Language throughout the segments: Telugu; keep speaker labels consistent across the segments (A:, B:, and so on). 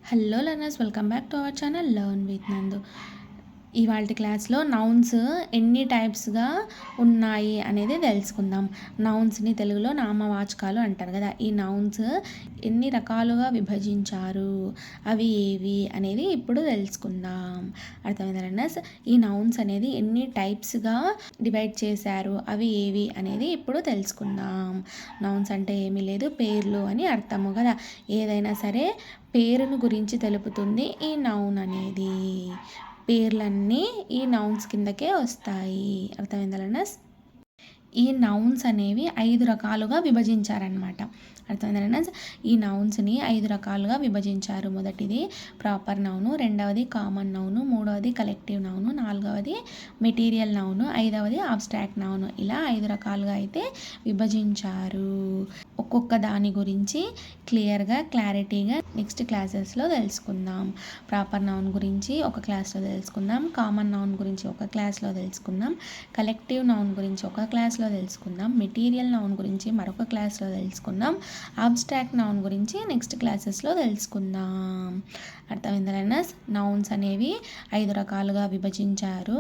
A: Hello learners, welcome back to our channel learn with నందు. ఇవాళ క్లాస్లో నౌన్స్ ఎన్ని టైప్స్గా ఉన్నాయి అనేది తెలుసుకుందాం. నౌన్స్ని తెలుగులో నామవాచకాలు అంటారు కదా. ఈ నౌన్స్ ఎన్ని రకాలుగా విభజించారు, అవి ఏవి అనేది ఇప్పుడు తెలుసుకుందాం. అర్థమైందా లర్నర్స్? ఈ నౌన్స్ అనేది ఎన్ని టైప్స్గా డివైడ్ చేశారు, అవి ఏవి అనేది ఇప్పుడు తెలుసుకుందాం. నౌన్స్ అంటే ఏమీ లేదు, పేర్లు అని అర్థము కదా. ఏదైనా సరే పేరును గురించి తెలుపుతుంది ఈ నౌన్ అనేది. పేర్లన్నీ ఈ నౌన్స్ కిందకే వస్తాయి. అర్థమైందా లర్నర్స్? ఈ నౌన్స్ అనేవి 5 రకాలుగా విభజించారనమాట. అర్థమైందా లర్నర్స్? ఈ నౌన్స్ని 5 రకాలుగా విభజించారు. మొదటిది ప్రాపర్ నౌను, రెండవది కామన్ నౌను, మూడవది కలెక్టివ్ నౌను, నాలుగవది మెటీరియల్ నౌను, ఐదవది అబ్స్ట్రాక్ట్ నౌను. ఇలా 5 రకాలుగా అయితే విభజించారు. ఒక్కొక్క దాని గురించి క్లారిటీగా నెక్స్ట్ క్లాసెస్లో తెలుసుకుందాం. ప్రాపర్ నౌన్ గురించి ఒక క్లాస్లో తెలుసుకుందాం, కామన్ నౌన్ గురించి ఒక క్లాస్లో తెలుసుకుందాం, కలెక్టివ్ నౌన్ గురించి ఒక క్లాస్లో తెలుసుకుందాం, మెటీరియల్ నౌన్ గురించి మరొక క్లాస్లో తెలుసుకుందాం, అబ్స్ట్రాక్ట్ నౌన్ గురించి నెక్స్ట్ క్లాసెస్లో తెలుసుకుందాం. అర్థమైందా లర్నర్స్? నౌన్స్ అనేవి 5 రకాలుగా విభజించారు.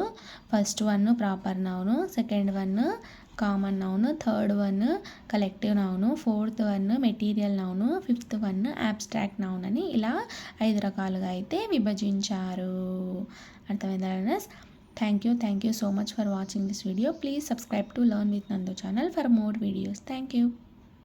A: First one proper noun, second one common noun, third one collective noun, fourth one material noun, fifth one abstract noun అని ఇలా 5 రకాలుగా అయితే విభజించారు. అర్థమైందా learners? Thank you so much for watching this video. Please subscribe to Learn with Nandu channel for more videos. Thank you.